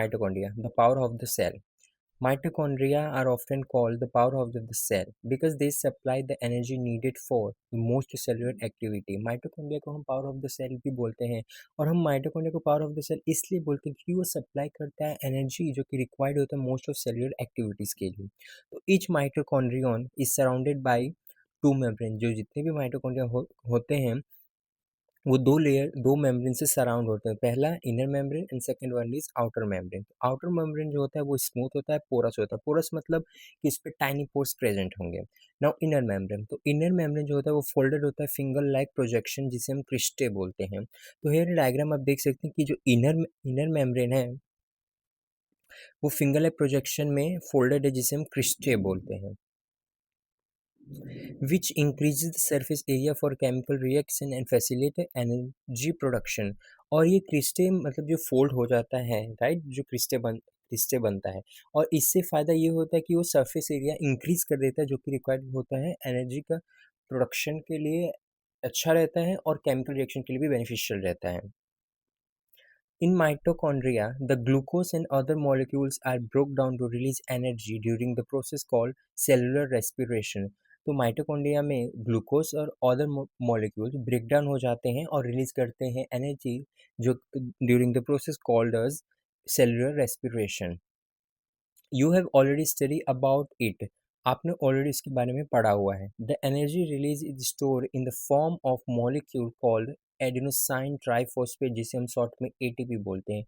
Mitochondria, the power of the cell. Mitochondria are often called the power of the cell because they supply the energy needed for the most cellular activity. Mitochondria को हम power of the cell भी बोलते हैं और हम mitochondria को power of the cell इसलिए बोलते हैं क्योंकि वो सप्लाई करता है एनर्जी जो कि रिक्वायर्ड होता है मोस्ट ऑफ सेलुलर एक्टिविटीज़ के लिए। तो each mitochondrion is surrounded by two membrane. जो जितने भी माइटोकॉन्ड्रिया होते हैं वो दो मेम्ब्रेन से सराउंड होते हैं। पहला inner membrane and second one is outer membrane. तो आउटर मेम्ब्रेन जो होता है वो स्मूथ होता है, पोरस होता है। पोरस मतलब कि इस पे टाइनी पोर्स प्रेजेंट होंगे। नाउ इनर मेम्ब्रेन, तो इनर मेम्ब्रेन जो होता है वो फोल्डेड होता है फिंगर लाइक प्रोजेक्शन जिसे हम क्रिस्टे बोलते हैं। तो हेयर डायग्राम आप देख सकते हैं कि जो इनर मेम्ब्रेन है वो फिंगर लाइक प्रोजेक्शन में फोल्डेड है जिसे हम क्रिस्टे बोलते हैं, which increases the surface area for chemical reaction and facilitate energy production। और ये क्रिस्टे मतलब जो फोल्ड हो जाता है, राइट, जो क्रिस्टे बनता है और इससे फ़ायदा ये होता है कि वो सरफेस एरिया इंक्रीज कर देता है जो कि रिक्वायर्ड होता है एनर्जी का प्रोडक्शन के लिए, अच्छा रहता है और केमिकल रिएक्शन के लिए भी बेनिफिशियल रहता है। In mitochondria, the glucose and other molecules are broke down to release energy during the process called cellular respiration। तो माइटोकॉन्ड्रिया में ग्लूकोज और अदर मॉलिक्यूल्स ब्रेक डाउन हो जाते हैं और रिलीज करते हैं एनर्जी जो during the process called as cellular respiration. You have already study about it. आपने ऑलरेडी इसके बारे में पढ़ा हुआ है। The energy release is store in the form of molecule called adenosine triphosphate जिसे हम शॉर्ट में एटीपी बोलते हैं,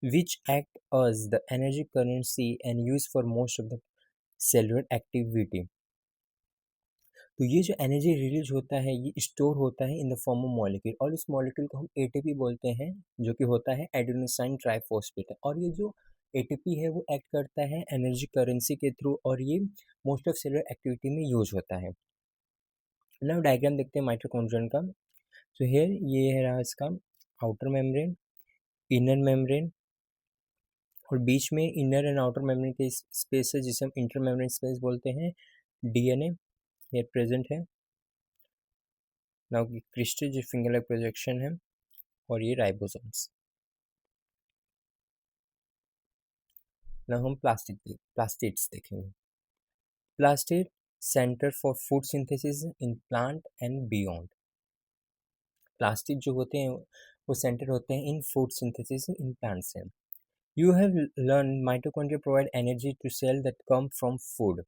which act as the energy currency and use for most of the cellular activity. तो ये जो एनर्जी रिलीज होता है ये स्टोर होता है इन द फॉर्म ऑफ मॉलिक्यूल और इस मॉलिक्यूल को हम एटीपी बोलते हैं जो कि होता है एडेनोसाइन ट्राइफॉस्फेट। और ये जो एटीपी है वो एक्ट करता है एनर्जी करेंसी के थ्रू और ये मोस्ट ऑफ सेलुलर एक्टिविटी में यूज होता है। नाउ डायग्राम देखते हैं माइटोकॉन्ड्रियन का। तो हियर ये है रहा इसका आउटर मेम्ब्रेन, इनर मेम्ब्रेन और बीच में इनर एंड आउटर मेम्ब्रेन के स्पेस है जिसे हम इंटर मेम्ब्रेन स्पेस बोलते हैं। डीएनए ये प्रेजेंट है। नाउ क्रिस्टल जो फिंगर लाइक प्रोजेक्शन है और ये राइबोसोम्स। नाउ हम प्लास्टिड्स देखेंगे। Plastid centre for food synthesis in plant and beyond. Plastid जो होते हैं वो सेंटर होते हैं in food synthesis in plants से। You have learn mitochondria provide energy to cell that come from food.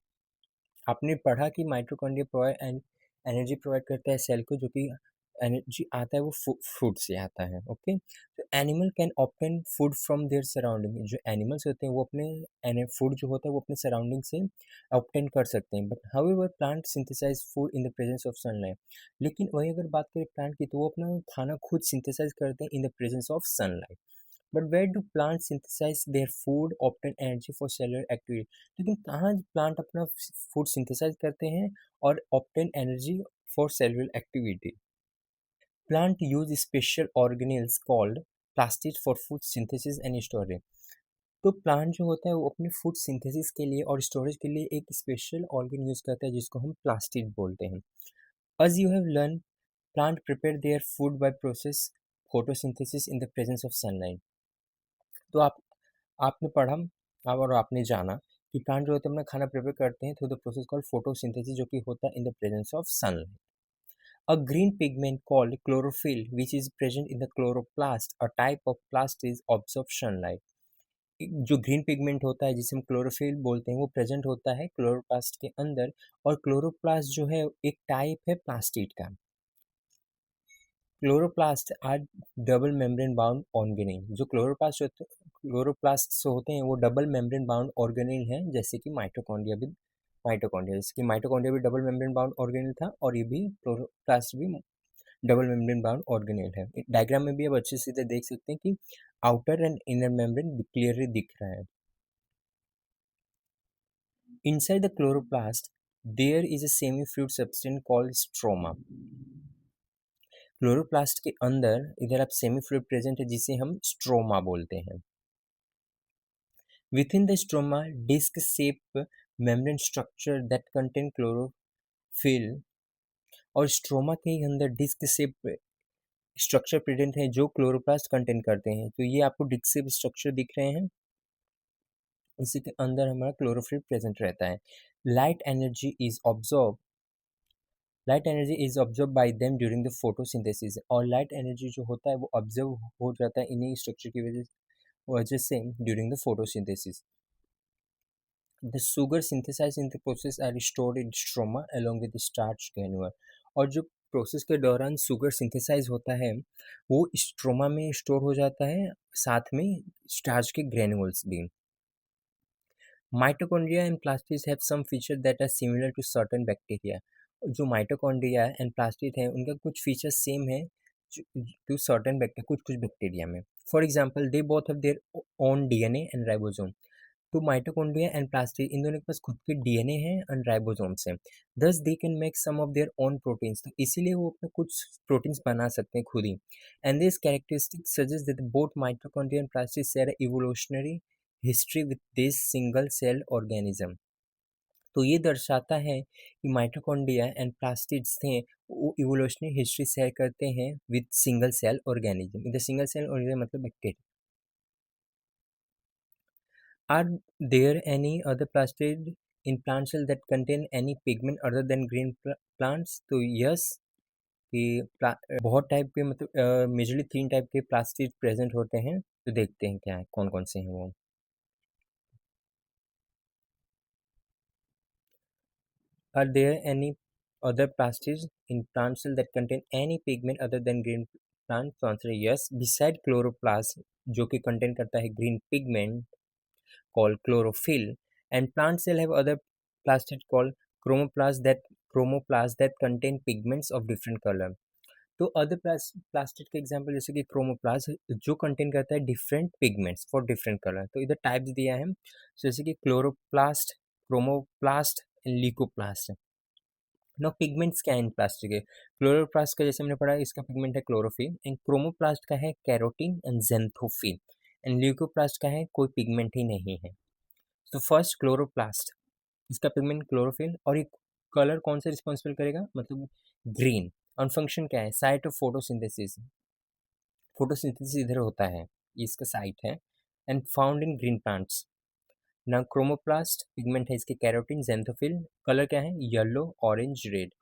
आपने पढ़ा कि माइटोकॉन्ड्रिया प्रोवाइड एनर्जी प्रोवाइड करता है सेल को जो कि एनर्जी आता है वो फूड से आता है। ओके, तो animal can obtain food from their surrounding. जो एनिमल्स होते हैं वो अपने फूड जो होता है वो अपने सराउंडिंग से ऑब्टेन कर सकते हैं। But however plant synthesize food in the presence of sunlight. लेकिन वही अगर बात करें प्लांट की तो वो अपना खाना खुद सिंथेसाइज करते हैं in the presence of sunlight. But where do plant synthesize their food obtain energy for cellular activity. लेकिन कहाँ प्लांट अपना फूड सिंथेसाइज करते हैं और obtain energy for cellular activity. Plant use special organelles called plastid for food synthesis and storage. तो plant जो होता है वो अपने फूड सिंथेसिस के लिए और स्टोरेज के लिए एक स्पेशल ऑर्गेन यूज करता है जिसको हम प्लास्टिड बोलते हैं। As you have learned, plant prepare their food by process photosynthesis in the presence of sunlight। तो आपने पढ़ा और आपने जाना कि प्लांट जो होते हैं अपना खाना प्रिपेयर करते हैं through the process called photosynthesis जो कि होता है इन the presence of sunlight. A green pigment called chlorophyll, which is present in the chloroplast, a type of plast, is absorb sunlight। जो ग्रीन पिगमेंट होता है जिसे हम क्लोरोफिल बोलते हैं वो प्रेजेंट होता है क्लोरोप्लास्ट के अंदर। और क्लोरोप्लास्ट जो है एक टाइप है प्लास्टिड का। Chloroplast are double membrane bound organelle. जो क्लोरोप्लास्ट होते हैं वो डबल मेम्ब्रेन बाउंड ऑर्गेनेल हैं जैसे कि माइटोकॉन्ड्रिया जैसे कि माइटोकॉन्ड्रिया भी डबल मेम्ब्रेन बाउंड ऑर्गेनेल था और ये भी क्लोरोप्लास्ट भी डबल मेम्ब्रेन बाउंड ऑर्गेनेल है। डायग्राम में भी अब अच्छे से देख सकते हैं कि outer and inner membrane clearly दिख रहा है। Inside the chloroplast, there is a semi-fluid substance called stroma। Chloroplast के अंदर इधर आप सेमी फ्लूइड प्रेजेंट है जिसे हम स्ट्रोमा बोलते हैं। Within the stroma disc shape membrane structure that contain chlorophyll. और स्ट्रोमा के अंदर डिस्क शेप स्ट्रक्चर प्रेजेंट है जो क्लोरोप्लास्ट कंटेन करते हैं। तो ये आपको डिस्क शेप स्ट्रक्चर दिख रहे हैं। इसी के अंदर हमारा क्लोरोफिल प्रेजेंट रहता है। Light energy is observe light energy is observe by them during the photosynthesis, और लाइट एनर्जी जो होता है वो ऑब्जर्व हो जाता है इन्हीं स्ट्रक्चर की वजह से during the photosynthesis. The sugar synthesize in the process are stored in stroma along with starch granule, और जो प्रोसेस के दौरान शुगर सिंथेसाइज होता है वो स्ट्रोमा में स्टोर हो जाता है, साथ में स्टार्च के ग्रेन्यूल्स भी। Mitochondria and plastids have some feature that are similar to certain bacteria. जो माइटोकॉन्ड्रिया एंड प्लास्टिड है उनका कुछ फीचर सेम है टू सर्टेन बैक्टीरिया, कुछ कुछ बैक्टीरिया में। For example they both have their own DNA and ribosome. तो mitochondria and plastid इन दोनों के पास खुद के डीएनए है एंड राइबोसोम्स हैं। Thus they can make some of their own proteins, तो इसीलिए वो अपने कुछ प्रोटीन्स बना सकते हैं खुद ही। And this characteristic suggest that both mitochondria and plastid share evolutionary history with this single cell organism. तो ये दर्शाता है कि माइटोकॉन्ड्रिया एंड प्लास्टिड्स थे वो इवोल्यूशनरी हिस्ट्री शेयर करते हैं with single cell organism. With single cell organism मतलब bacteria. Are there any other plastid in plant cell that contain any pigment other than green plants? तो yes, कि बहुत type के मतलब मेजरली 3 टाइप के plastid present होते हैं, तो देखते हैं क्या है कौन कौन से हैं वो। Are there any other plastids in plant cell that contain any pigment other than green plant? तो आंसर है यस। Beside chloroplast जो कि कंटेन करता है green pigment called chlorophyll, and plant cell have other plastid called chromoplast that contain pigments of different color. तो other plastid के example जैसे कि क्रोमोप्लास्ट जो कंटेन करता है different pigments for different colour. तो इधर टाइप्स दिया है जैसे कि chloroplast, chromoplast and leucoplast. No pigments क्या है इन प्लास्टिक के? क्लोरोप्लास्ट का जैसे हमने पढ़ा इसका पिगमेंट है क्लोरोफिल, एंड क्रोमोप्लास्ट का है carotene and xanthophyll, and leucoplast का है कोई पिगमेंट ही नहीं है। तो फर्स्ट क्लोरोप्लास्ट, इसका पिगमेंट क्लोरोफिल, और ये कलर कौन सा रिस्पॉन्सिबल करेगा मतलब ग्रीन। और फंक्शन क्या है? साइट ऑफ फोटोसिंथेसिस, फोटोसिंथेसिस इधर होता है, ये इसका साइट है, and found in green plants. ना क्रोमोप्लास्ट पिगमेंट है इसके कैरोटीन, जेंथोफिल कलर क्या है? Yellow, orange, red.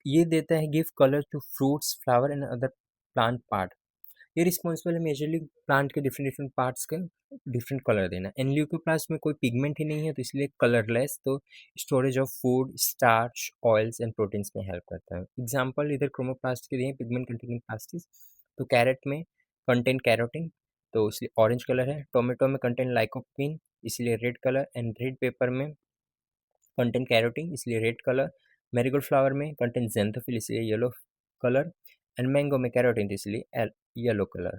ये देता है give colour to fruits, flower and other plant part. ये रिस्पॉन्सिबल है मेजरली प्लांट के डिफरेंट डिफरेंट पार्ट्स का डिफरेंट कलर देना। एंड ल्यूकोप्लास्ट में कोई पिगमेंट ही नहीं है तो इसलिए कलरलेस, तो storage of food, starch, oils and proteins में हेल्प करता है। एग्जांपल इधर क्रोमोप्लास्ट के दिए पिगमेंट कंटेनिंग प्लास्टिस। तो कैरेट में कंटेन कैरोटीन तो इसलिए ऑरेंज कलर है। टोमेटो में कंटेन लाइकोपिन इसलिए red colour, and red pepper में कंटेन कैरोटीन इसलिए रेड कलर। मैरीगोल्ड फ्लावर में कंटेन जेंथोफिल इसलिए येलो कलर, एंड मैंगो में कैरोटीन इसलिए येलो कलर।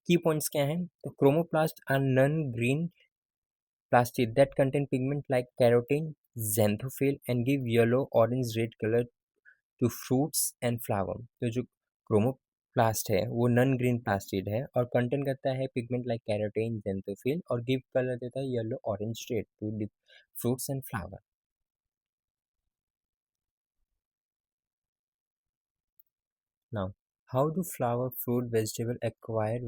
की पॉइंट्स क्या हैं? तो chromoplast are non green plastid that contain pigment like carotene, xanthophyll and give yellow, orange, red colour to fruits and flower. तो जो chromoplast है वो नॉन ग्रीन प्लास्टिड है और कंटेन करता है पिगमेंट लाइक कैरोटीन, xanthophyll, और गिव कलर देता है yellow, orange, red to fruits and flower. Now how do flower, fruit, vegetable acquire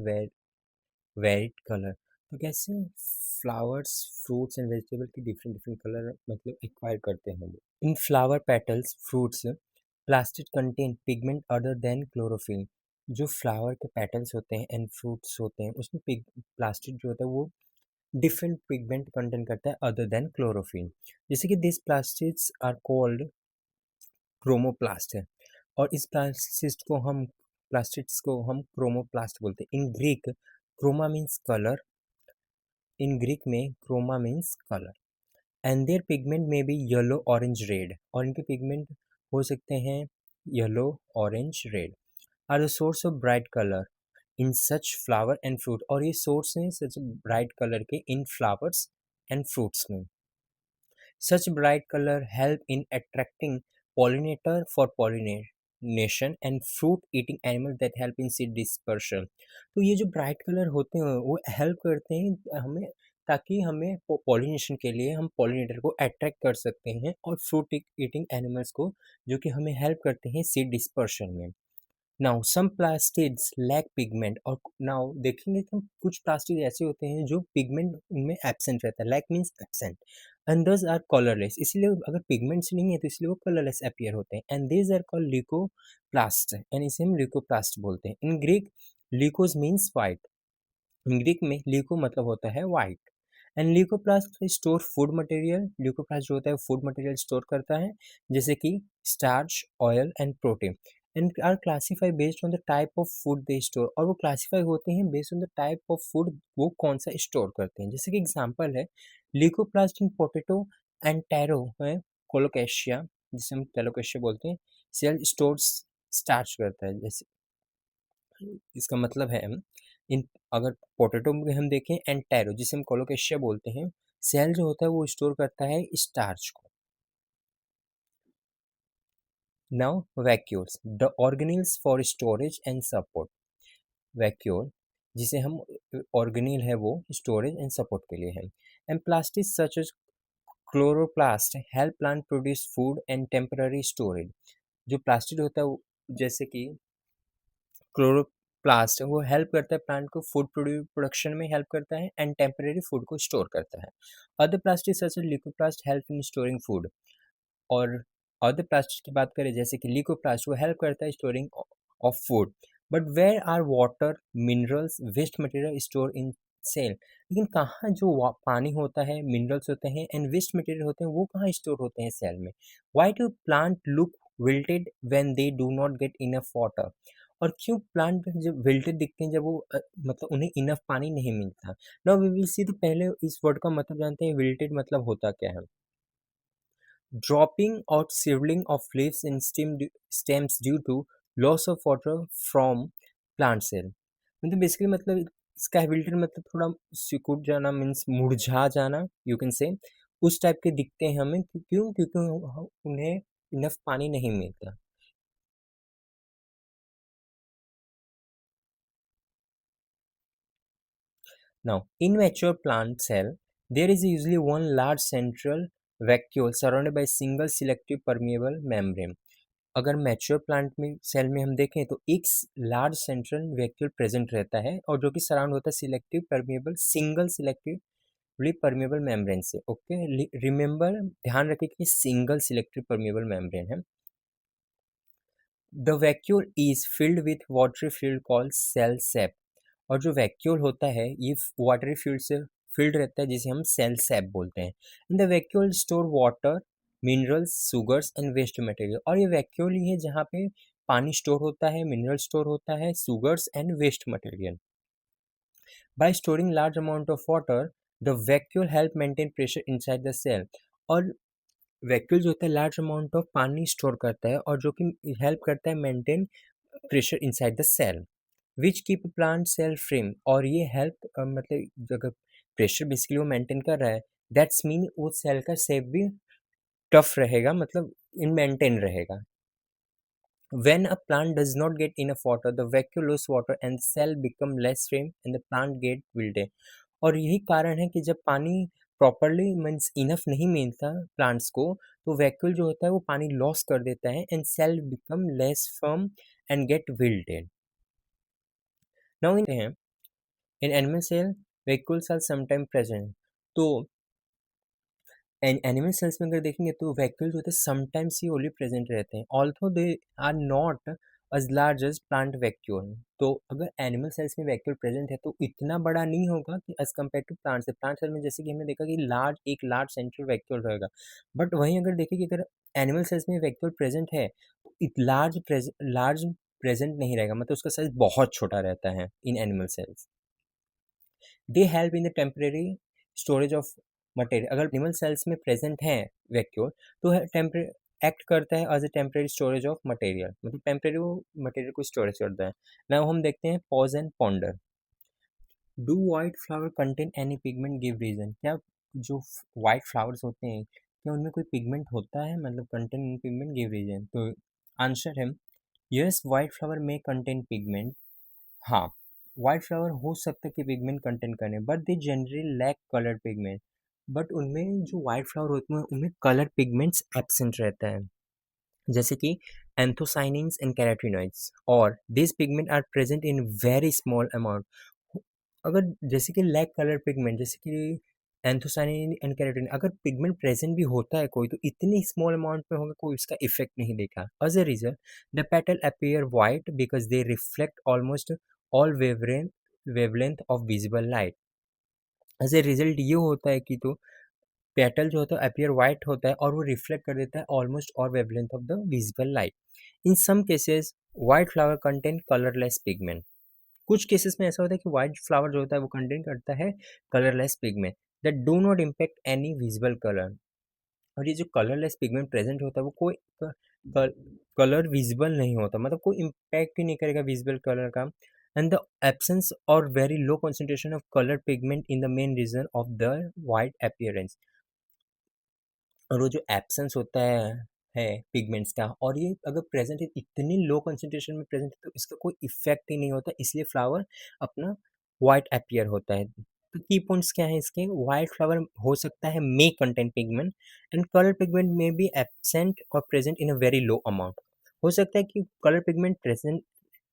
varied colour? तो कैसे फ्लावर्स, फ्रूट्स एंड वेजिटेबल की डिफरेंट डिफरेंट कलर मतलब एक्वायर करते हैं वो? In flower petals, fruits, plastid contain pigment other than chlorophyll. जो flower के petals होते हैं एंड फ्रूट्स होते हैं उसमें प्लास्टिड जो होता है वो डिफरेंट पिगमेंट कंटेन करता है अदर देन क्लोरोफिल। जैसे कि this plastids are called chromoplast है, और इस प्लास्टिड्स को हम क्रोमोप्लास्ट बोलते हैं। In Greek chroma means colour, in Greek में chroma means colour, and their pigment may be yellow, orange, red, और इनके पिगमेंट हो सकते हैं yellow, orange, red. Are the source of bright colour in such flower and fruit, और ये source हैं such bright colour के इन फ्लावर्स एंड फ्रूट्स में। Such bright color help in attracting pollinator for pollination and fruit eating animals that help in seed dispersal। तो ये जो bright colour होते हैं वो हेल्प करते हैं हमें, ताकि हमें पॉलिनेशन के लिए हम पॉलिनेटर को अट्रैक्ट कर सकते हैं, और फ्रूट ईटिंग एनिमल्स को जो कि हमें हेल्प करते हैं सीड डिस्पर्शन में। Now some plastids lack pigment, और नाउ देखेंगे तो कुछ प्लास्टिड ऐसे होते हैं जो पिगमेंट उनमें एब्सेंट रहता है, लैक मीन्स एब्सेंट, एंड दस आर कलरलेस, इसलिए अगर पिगमेंट्स नहीं है तो इसलिए वो कलरलेस अपीयर होते हैं, and these are called leucoplast, and इसे हम ल्यूकोप्लास्ट बोलते हैं। In Greek leucos means white, Greek में ल्यूको मतलब होता है white, and leucoplast store food material, leucoplast जो होता है फूड मटेरियल स्टोर करता है, जैसे कि starch, oil and protein, and are classify based on the type of food they store, और वो क्लासीफाई होते हैं based on the type of food वो कौन सा स्टोर करते हैं। जैसे कि एग्जांपल है leucoplast in potato and tarot है कोलोकेशिया, जिसे हम टेलोकेशिया बोलते हैं, सेल स्टोर्स स्टार्च करता है। जैसे इसका मतलब है इन अगर पोटैटो में हम देखें एंड टैरो जिसे हम कोलोकेशिया बोलते हैं, सेल जो होता है वो स्टोर करता है स्टार्च को। Now vacuoles the organelles for storage and support, vacuole जिसे हम ऑर्गेनिल है वो स्टोरेज एंड सपोर्ट के लिए है, and plastic such as chloroplast help plant produce food and temporary storage, जो प्लास्टिक होता है जैसे कि क्लोरोप्लास्ट वो हेल्प करता है प्लांट को फूड प्रोडक्शन में हेल्प करता है एंड टेम्परेरी फूड को स्टोर करता है। Other plastic such as leucoplast help in storing food, और अदर प्लास्टिक की बात करें जैसे कि लिकोप्लास्ट वो हेल्प करता है storing of food, but where are water minerals waste material store in cell, लेकिन कहाँ जो पानी होता है, मिनरल्स होते हैं एंड वेस्ट मटेरियल होते हैं वो कहाँ स्टोर होते हैं सेल में। Why do plant look wilted when they do not get enough water, और क्यों प्लांट जब विल्टेड दिखते हैं जब वो मतलब उन्हें इनफ पानी नहीं मिलता। नाउ वी विल सी, तो पहले इस वर्ड का मतलब जानते हैं विल्टेड मतलब होता क्या है। Dropping or shriveling of leaves and stems due to loss of water from plant cell, मतलब बेसिकली मतलब इसका विल्टर मतलब थोड़ा सिकुड़ जाना, मीन्स मुरझा जाना, यू कैन से उस टाइप के दिखते हैं हमें, क्यों, क्योंकि उन्हें इनफ पानी नहीं मिलता। Now, in mature plant cell, there is usually one large central vacuole surrounded by single selective permeable membrane. अगर मैच्योर प्लांट में सेल में हम देखें तो एक लार्ज सेंट्रल वैक्यूल प्रेजेंट रहता है और जो कि सराउंड होता है selective permeable single selectively permeable membrane से। ओके, रिमेंबर, ध्यान रखें कि सिंगल सिलेक्टिव परमिएबल मेम्ब्रेन है। The vacuole is filled with watery fluid called cell sap, और जो वैक्यूल होता है ये वाटरी फ्लूइड से फिल्ड रहता है जिसे हम सेल सेप बोलते हैं। In the vacuole store water, minerals, sugars and waste material, और ये वैक्यूल ही है जहाँ पे पानी स्टोर होता है, मिनरल स्टोर होता है, sugars and waste material. By storing large amount of water the vacuole help maintain pressure inside the cell, और वैक्यूल जो होता है लार्ज अमाउंट ऑफ पानी स्टोर करता है और जो कि हेल्प करता है maintain pressure inside the cell which keep plant cell firm, और ये हेल्प मतलब अगर प्रेशर बेसिकली वो मेंटेन कर रहा है, दैट्स मीन वो सेल का शेप भी टफ रहेगा, मतलब इन मेंटेन रहेगा। When a plant does not get enough water, the vacuole lose water and cell become less firm and the plant get wilted. और यही कारण है कि जब पानी प्रॉपरली मीन्स इनफ नहीं मिलता प्लांट्स को, तो वैक्यूल जो होता है वो पानी लॉस कर देता है and cell become less firm and get wilted. Now in animal cell vacuoles are sometime present, तो एनिमल सेल्स में अगर देखेंगे तो वैक्यूल्स होते हैं समटाइम्स ही ओनली प्रेजेंट रहते हैं, although they are not as large as plant vacuole. तो अगर एनिमल सेल्स में वैक्यूल प्रेजेंट है तो इतना बड़ा नहीं होगा कि एज कम्पेयर टू प्लांट से। प्लांट सेल में जैसे कि हमने देखा कि एक लार्ज सेंट्रल वैक्यूल रहेगा, बट वहीं अगर देखें कि अगर एनिमल सेल्स में वैक्यूल प्रेजेंट है तो लार्ज प्रेजेंट नहीं रहेगा, मतलब उसका साइज बहुत छोटा रहता है in animal cells. They help in the temporary storage of material, अगर एनिमल सेल्स में प्रेजेंट है वैक्यूल तो एक्ट करता है as a temporary storage of material, मतलब टेम्परेरी वो मटेरियल को स्टोरेज करता है। नाउ हम देखते हैं pause and ponder. Do white flower contain any pigment, give reason, क्या जो वाइट फ्लावर्स होते हैं क्या उनमें कोई पिगमेंट होता है, मतलब कंटेन पिगमेंट, गिव रीजन। तो आंसर है यस, वाइट फ्लावर में कंटेन पिगमेंट। हाँ, व्हाइट फ्लावर हो सकता है कि पिगमेंट कंटेन करें, but they generally lack colour pigment, but उनमें जो व्हाइट फ्लावर होते हैं उनमें कलर पिगमेंट्स एब्सेंट रहता है। जैसे कि एंथोसाइनिन्स एंड कैरोटीनॉइड्स, और this pigment are present in very small amount. अगर जैसे कि लैक कलर पिगमेंट, जैसे कि एंथोसाइनिन एंड कैरोटीन, अगर पिगमेंट प्रेजेंट भी होता है कोई, तो इतनी स्मॉल अमाउंट में होगा, कोई इसका इफेक्ट नहीं देखा। As a result the petal appear white because they reflect almost all wavelength of visible light. As a result ये होता है कि तो पेटल जो होता है अपीयर वाइट होता है और वो रिफ्लेक्ट कर देता है almost all wavelength of the visible light. In some cases white flower contain colourless pigment. कुछ केसेस में ऐसा होता है कि वाइट फ्लावर जो होता है वो कंटेन करता है colourless pigment that do not impact any visible colour. और ये जो कलरलेस पिगमेंट प्रेजेंट होता है वो कोई कलर विजिबल नहीं होता, मतलब कोई इम्पैक्ट ही नहीं करेगा विजिबल कलर का। एंड द एब्सेंस और very low concentration of colour pigment in the main reason of the white appearance. और वो जो एब्सेंस होता है पिगमेंट्स का, और ये अगर प्रेजेंट है इतनी लो कंसंट्रेशन में प्रेजेंट है, तो इसका कोई इफेक्ट ही नहीं होता, इसलिए फ्लावर अपना वाइट अपीयर होता है। तो की पॉइंट्स क्या है इसके? वाइट फ्लावर हो सकता है may contain pigment and colour pigment may B absent और present in a very low amount. हो सकता है कि कलर पिगमेंट प्रेजेंट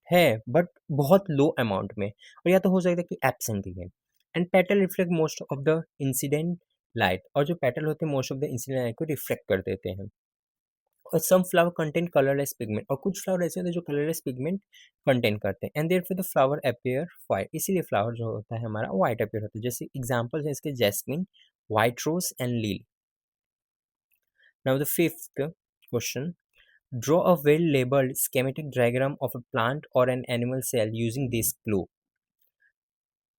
है बट बहुत लो अमाउंट में, और या तो हो सकता है कि एब्सेंट ही है। And petal reflect most of the incident light, और जो पेटल होते हैं most of the incident light को रिफ्लेक्ट कर देते हैं। और some flower contain colourless pigment, और कुछ फ्लावर ऐसे होते हैं जो कलरलेस पिगमेंट कंटेन करते हैं, and therefore the flower appear white, इसीलिए फ्लावर जो होता है हमारा वाइट अपीयर होता है। जैसे एग्जांपल्स है इसके jasmine, white rose and lily. Now the fifth question, draw a well labeled schematic diagram of a plant or an animal cell using this clue।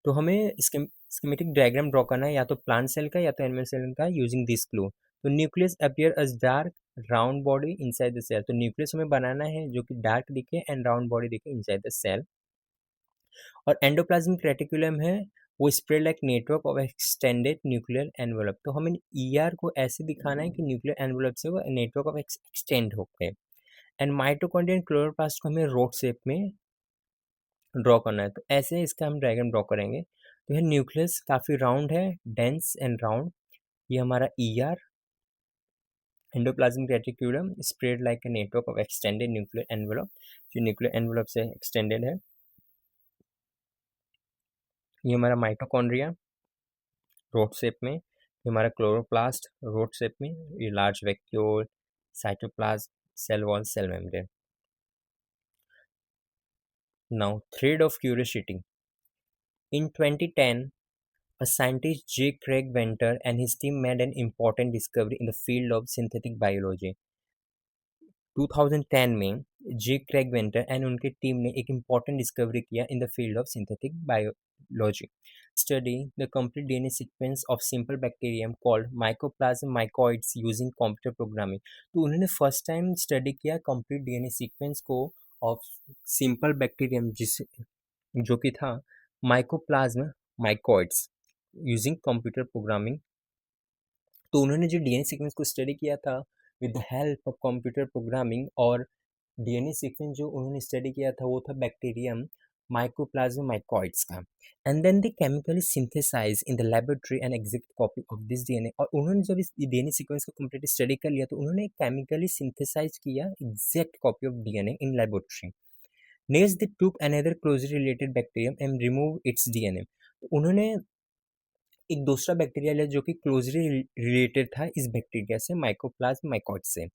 तो हमें स्कीमेटिक डायग्राम ड्रॉ करना है या तो प्लांट सेल का या तो एनिमल सेल का यूजिंग दिस क्लू। तो nucleus appear as dark round body inside the cell, तो न्यूक्लियस हमें बनाना है जो कि डार्क दिखे एंड राउंड बॉडी दिखे इनसाइड द सेल। और एंडोप्लाज्मिक रेटिकुलम है वो spread like network of extended nuclear envelope, तो हमें ईआर को ऐसे दिखाना है कि न्यूक्लियर एनवेलप से वो नेटवर्क ऑफ एक्सटेंड हो गए। एंड माइटोकॉन्ड्रिया एंड क्लोरोप्लास्ट को हमें रोड शेप में ड्रॉ करना है, तो ऐसे इसका हम डायग्राम ड्रॉ करेंगे। तो यह न्यूक्लियस काफ़ी राउंड है, डेंस एंड राउंड, ये हमारा ER. Endoplasmic reticulum spread like a network of extended nuclear envelope, जो न्यूक्लियर एनवेलप से एक्सटेंडेड है। ये हमारा माइटोकॉन्ड्रिया रोड शेप में, ये हमारा क्लोरोप्लास्ट रोड शेप में, ये large vacuole, cytoplasm, cell wall, cell membrane. Now thread of curiosity. In 2010, a scientist J. Craig Venter and his team made an important discovery in the field of synthetic biology। 2010 में J Craig Venter and उनके team ने एक important discovery किया in the field of synthetic biology. Study the complete DNA sequence of simple bacterium called mycoplasma mycoides using computer programming. तो उन्होंने first time study किया complete DNA sequence को of simple bacterium, जिस जो कि था mycoplasma mycoides using computer programming. तो उन्होंने जो डीएनए सीक्वेंस को स्टडी किया था with the help of computer programming, और डीएनए सीक्वेंस जो उन्होंने स्टडी किया था वो था बैक्टीरियम माइकोप्लाज्म माइकोइड्स का। And then they chemically synthesise in the laboratory an exact copy of this DNA. और उन्होंने जब इस डीएनए सीक्वेंस को कंप्लीट स्टडी कर लिया तो उन्होंने केमिकली सिंथेसाइज किया exact copy of DNA in laboratory. Next they took another closely related bacterium and remove its DNA. उन्होंने एक दूसरा बैक्टीरिया लिया जो कि क्लोजली रिलेटेड था इस बैक्टीरिया से, माइकोप्लाज्म माइकोइड से,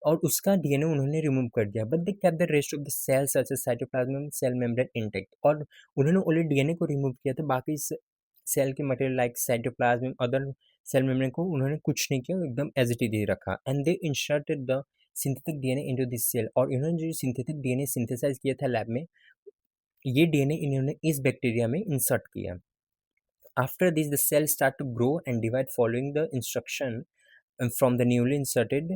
और उसका डीएनए उन्होंने रिमूव कर दिया। But they kept the rest of the cell such as cytoplasm cell membrane intact. और उन्होंने ओनली डीएनए को रिमूव किया था, बाकी सेल के material like cytoplasm other cell membrane को उन्होंने कुछ नहीं किया, एकदम एज इट इज रखा। And they inserted the synthetic DNA into this cell. और इन्होंने जो सिंथेटिक डीएनए सिंथेसाइज किया था लैब में, ये डीएनए इन्होंने इस बैक्टीरिया में इंसर्ट किया। After this, the cells start to grow and divide following the instruction from the newly inserted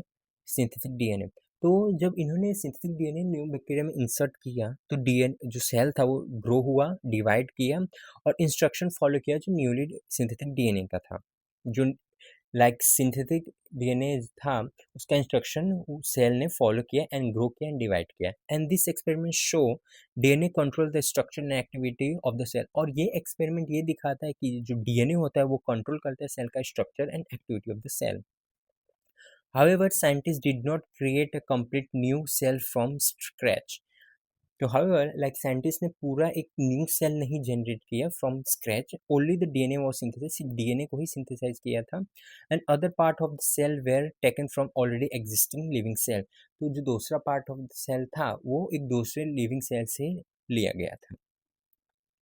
synthetic DNA। तो जब इन्होंने सिंथेटिक डीएनए न्यू बैक्टीरिया में इंसर्ट किया तो डीएनए जो सेल था वो ग्रो हुआ, डिवाइड किया और इंस्ट्रक्शन फॉलो किया जो न्यूली सिंथेटिक डीएनए का था। जो लाइक सिंथेटिक डीएनए था उसका इंस्ट्रक्शन सेल ने फॉलो किया एंड ग्रो किया एंड डिवाइड किया। And this experiment show DNA control the structure and activity of the cell. और ये एक्सपेरिमेंट ये दिखाता है कि जो डीएनए होता है वो कंट्रोल करता है सेल का structure and activity of the cell. However, scientists did not create a complete new cell from scratch. तो however, like scientists ने पूरा एक न्यू सेल नहीं जनरेट किया from scratch, only the DNA was synthesize, सिर्फ DNA को ही synthesize किया था, and other part of the cell were taken from already existing living cell. तो जो दूसरा पार्ट ऑफ द सेल था वो एक दूसरे लिविंग सेल से लिया गया था।